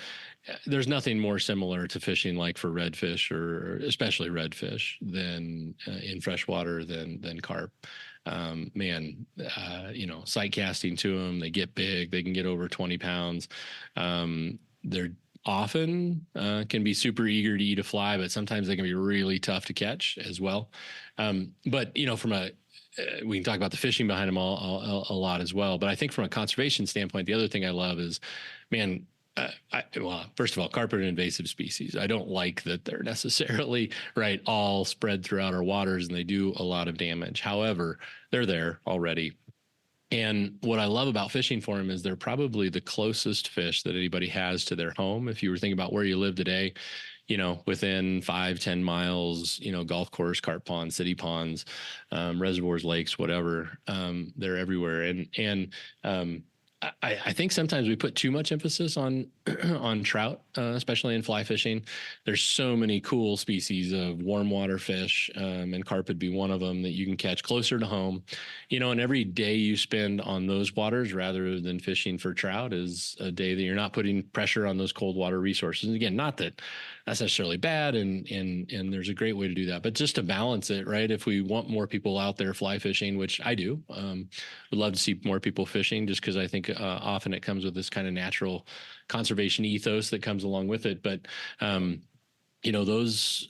F: there's nothing more similar to fishing like for redfish, or especially redfish, than in freshwater than carp. Sight casting to them, they get big, they can get over 20 pounds. They're often can be super eager to eat a fly, but sometimes they can be really tough to catch as well. But from we can talk about the fishing behind them a lot as well. But I think from a conservation standpoint, the other thing I love is, first of all, carp are an invasive species. I don't like that they're necessarily all spread throughout our waters, and they do a lot of damage. However, they're there already. And what I love about fishing for them is they're probably the closest fish that anybody has to their home. If you were thinking about where you live today, within 5-10 miles, golf course, carp ponds, city ponds, reservoirs, lakes, whatever, they're everywhere. And I think sometimes we put too much emphasis on on trout, especially in fly fishing. There's so many cool species of warm water fish, and carp would be one of them that you can catch closer to home. And every day you spend on those waters rather than fishing for trout is a day that you're not putting pressure on those cold water resources. And again, not that that's necessarily bad, and there's a great way to do that, but just to balance it, right? If we want more people out there fly fishing, which I do, would love to see more people fishing, just because I think often it comes with this kind of natural conservation ethos that comes along with it. But those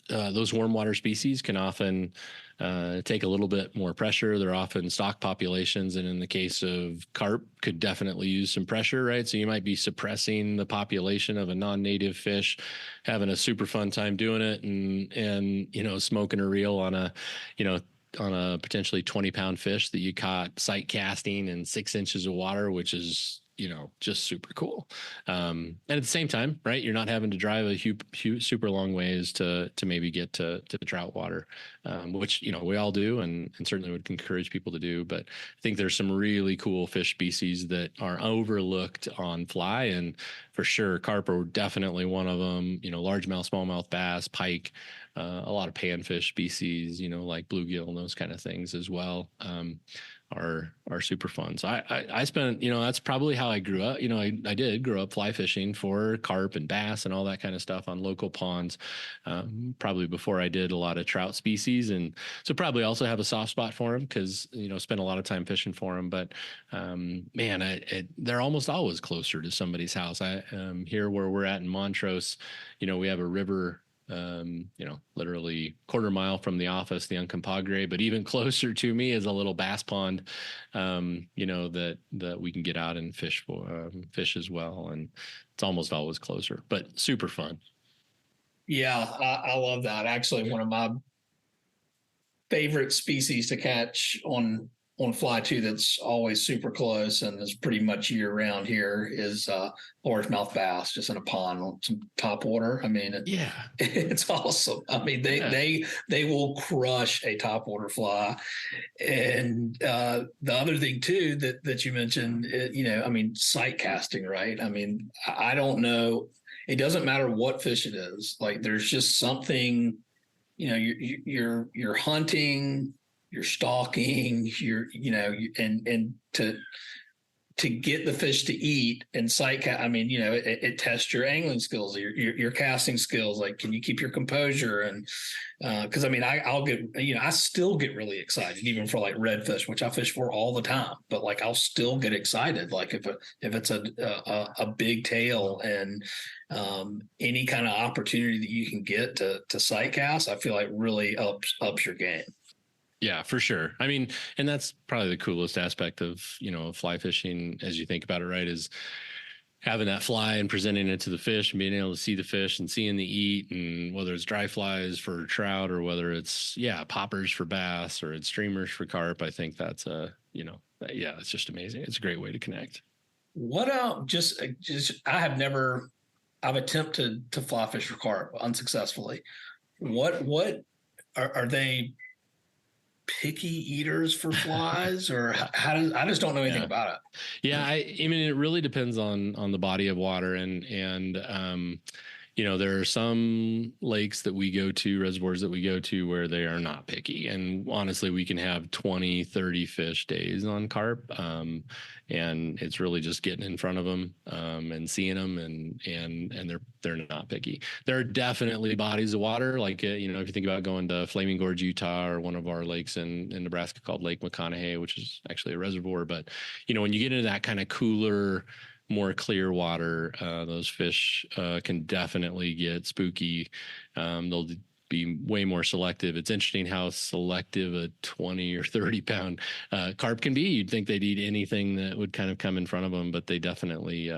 F: warm water species can often take a little bit more pressure. They're often stock populations, and in the case of carp, could definitely use some pressure, right? So you might be suppressing the population of a non-native fish, having a super fun time doing it, and smoking a reel on a potentially 20-pound fish that you caught sight casting in 6 inches of water, which is just super cool. And at the same time, right, you're not having to drive a huge super long ways to maybe get to the trout water, which we all do, and certainly would encourage people to do. But I think there's some really cool fish species that are overlooked on fly, and for sure carp are definitely one of them. Largemouth, smallmouth bass, pike, a lot of panfish species, like bluegill and those kind of things as well. Are super fun. So I spent, that's probably how I grew up. I did grow up fly fishing for carp and bass and all that kind of stuff on local ponds, probably before I did a lot of trout species. And so probably also have a soft spot for them because, spent a lot of time fishing for them. But they're almost always closer to somebody's house. Here where we're at in Montrose, we have a river, literally quarter mile from the office, the Uncompahgre, but even closer to me is a little bass pond, that we can get out and fish for, fish as well. And it's almost always closer, but super fun.
B: Yeah, I love that. Actually, one of my favorite species to catch on fly too, that's always super close and is pretty much year round here, is largemouth bass, just in a pond on some top water. I mean, it's awesome. I mean, they will crush a top water fly. And the other thing too that you mentioned, sight casting, right? I mean, I don't know. It doesn't matter what fish it is. Like, there's just something, you're hunting, you're stalking, and to get the fish to eat and sight cast. I mean, it tests your angling skills, your casting skills. Like, can you keep your composure? And because I still get really excited, even for like redfish, which I fish for all the time. But like, I'll still get excited, like if it's a big tail and any kind of opportunity that you can get to sight cast, I feel like really ups your game.
F: Yeah, for sure. I mean, and that's probably the coolest aspect of, fly fishing as you think about it, right? Is having that fly and presenting it to the fish and being able to see the fish and seeing the eat, and whether it's dry flies for trout or whether it's, poppers for bass or it's streamers for carp. I think that's it's just amazing. It's a great way to connect.
B: What I've attempted to fly fish for carp unsuccessfully. What are they picky eaters for flies, or I just don't know anything about it.
F: Yeah. I mean, it really depends on the body of water and there are some lakes that we go to, reservoirs that we go to where they are not picky. And honestly, we can have 20, 30 fish days on carp. And it's really just getting in front of them and seeing them, and they're not picky. There are definitely bodies of water, like if you think about going to Flaming Gorge, Utah, or one of our lakes in Nebraska called Lake McConaughey, which is actually a reservoir. But when you get into that kind of cooler, more clear water, those fish can definitely get spooky. They'll be way more selective. It's interesting how selective a 20 or 30 pound carp can be. You'd think they'd eat anything that would kind of come in front of them, but they definitely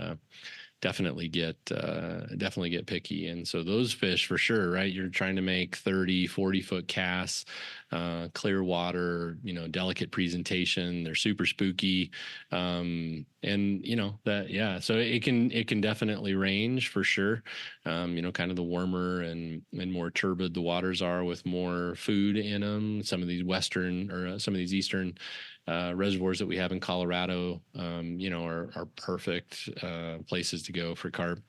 F: get picky. And so those fish, for sure, right? You're trying to make 30, 40 foot casts, clear water, delicate presentation. They're super spooky. And so it can definitely range, for sure. Kind of the warmer and more turbid the waters are with more food in them. Some of these western or some of these eastern reservoirs that we have in Colorado, are perfect places to go for carp.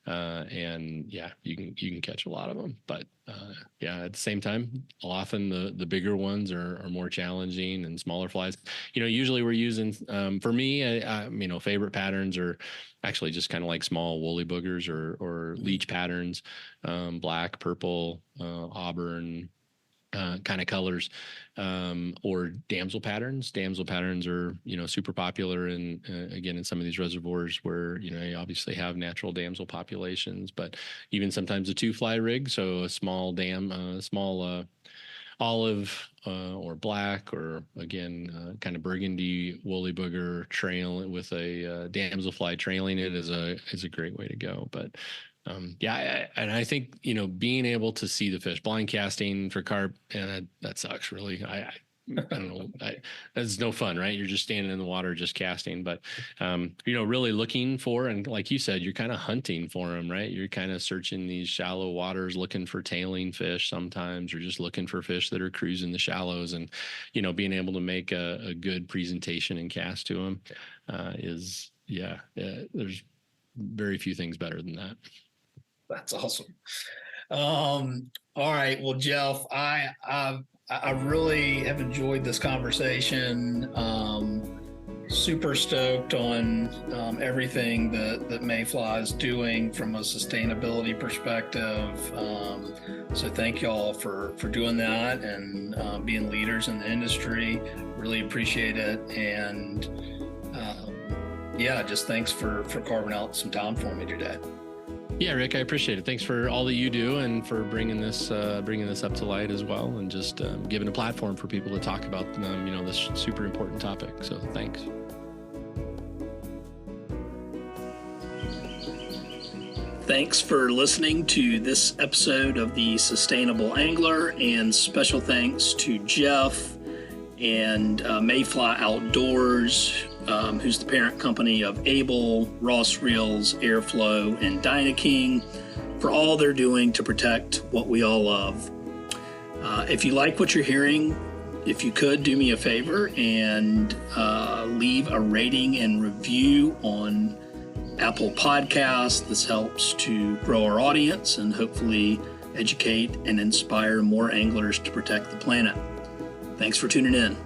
F: And you can catch a lot of them, but at the same time, often the bigger ones are more challenging, and smaller flies. Usually we're using, for me, favorite patterns are actually just kind of like small woolly boogers or leech patterns, black, purple, auburn, kind of colors, or damsel patterns. Damsel patterns are, super popular in some of these reservoirs where, you obviously have natural damsel populations, but even sometimes a 2-fly rig. So a small olive, or black, or again, kind of burgundy woolly booger trail with a damselfly trailing it is a great way to go. But and I think, being able to see the fish, blind casting for carp, and that sucks, really. I don't know. That's no fun, right? You're just standing in the water, just casting, but, really looking for, and like you said, you're kind of hunting for them, right? You're kind of searching these shallow waters, looking for tailing fish. Sometimes you're just looking for fish that are cruising the shallows, and, being able to make a good presentation and cast to them, there's very few things better than that.
B: That's awesome. All right. Well, Jeff, I really have enjoyed this conversation. Super stoked on everything that Mayfly is doing from a sustainability perspective. So thank y'all for doing that and being leaders in the industry. Really appreciate it. And just thanks for carving out some time for me today.
F: Yeah, Rick, I appreciate it. Thanks for all that you do and for bringing this up to light as well, and just giving a platform for people to talk about this super important topic. So thanks.
B: Thanks for listening to this episode of The Sustainable Angler, and special thanks to Jeff and Mayfly Outdoors, who's the parent company of Abel, Ross Reels, Airflo, and Dyna-King, for all they're doing to protect what we all love. If you like what you're hearing, if you could do me a favor and leave a rating and review on Apple Podcasts. This helps to grow our audience and hopefully educate and inspire more anglers to protect the planet. Thanks for tuning in.